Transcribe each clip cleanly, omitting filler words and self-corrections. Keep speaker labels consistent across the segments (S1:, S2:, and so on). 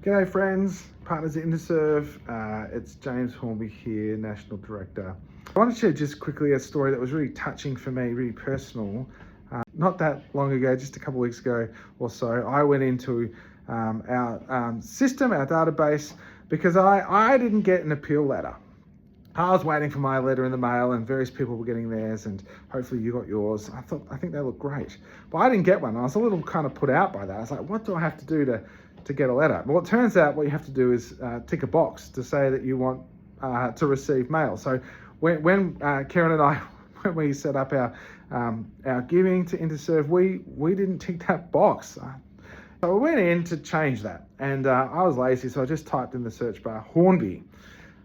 S1: G'day friends, partners at Interserve. It's James Hornby here, National Director. I want to share just quickly a story that was really touching for me, really personal. Not that long ago, just a couple of weeks ago or so, I went into our system, our database, because I didn't get an appeal letter. I was waiting for my letter in the mail and various people were getting theirs, and hopefully you got yours. I think they look great. But I didn't get one. I was a little kind of put out by that. I was like, what do I have to do to get a letter? Well, it turns out what you have to do is tick a box to say that you want to receive mail. So when Karen and I, when we set up our giving to Interserve, we didn't tick that box. So I went in to change that, and I was lazy, so I just typed in the search bar Hornby,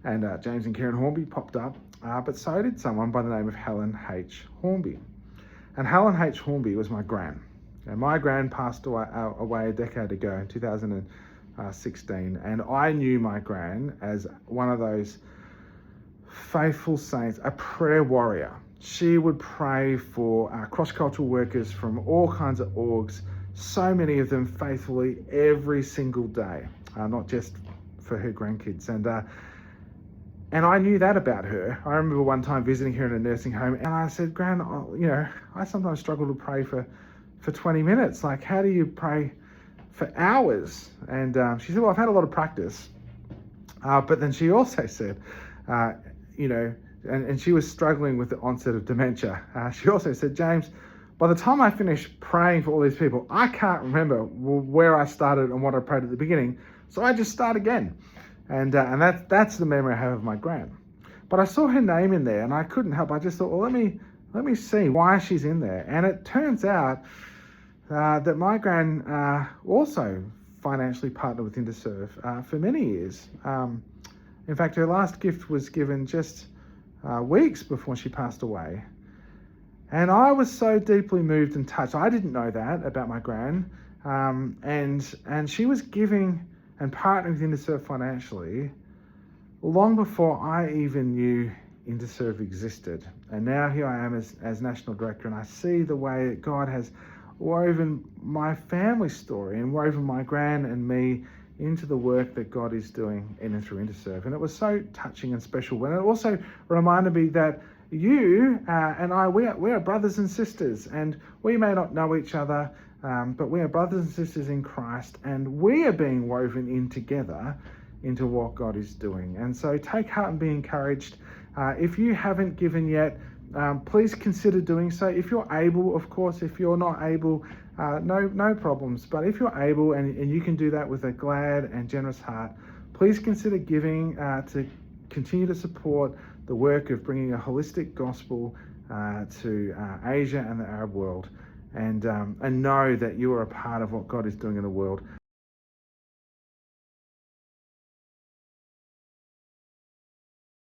S1: and James and Karen Hornby popped up, but so did someone by the name of Helen H. Hornby. And Helen H. Hornby was my gran. And my gran passed away a decade ago in 2016, and I knew my gran as one of those faithful saints, a prayer warrior. She would pray for cross-cultural workers from all kinds of orgs, so many of them faithfully every single day, not just for her grandkids. And I knew that about her. I remember one time visiting her in a nursing home, and I said, Gran, I sometimes struggle to pray for 20 minutes. Like, how do you pray for hours? And she said, well, I've had a lot of practice. But then she also said, and she was struggling with the onset of dementia. She also said, James, by the time I finish praying for all these people, I can't remember where I started and what I prayed at the beginning. So I just start again. And that's the memory I have of my gran. But I saw her name in there and I couldn't help. I just thought, well, let me see why she's in there. And it turns out that my gran also financially partnered with Interserve for many years. In fact, her last gift was given just weeks before she passed away. And I was so deeply moved and touched. I didn't know that about my gran. And she was giving and partnering with Interserve financially long before I even knew Interserve existed. And now here I am as National Director, and I see the way that God has woven my family story and woven my gran and me into the work that God is doing in and through Interserve. And it was so touching and special. And it also reminded me that you and I, we are brothers and sisters, and we may not know each other, but we are brothers and sisters in Christ, and we are being woven in together into what God is doing. And so take heart and be encouraged. If you haven't given yet, please consider doing so. If you're able, of course. If you're not able, no problems. But if you're able and you can do that with a glad and generous heart, please consider giving to continue to support the work of bringing a holistic gospel to Asia and the Arab world. And know that you are a part of what God is doing in the world.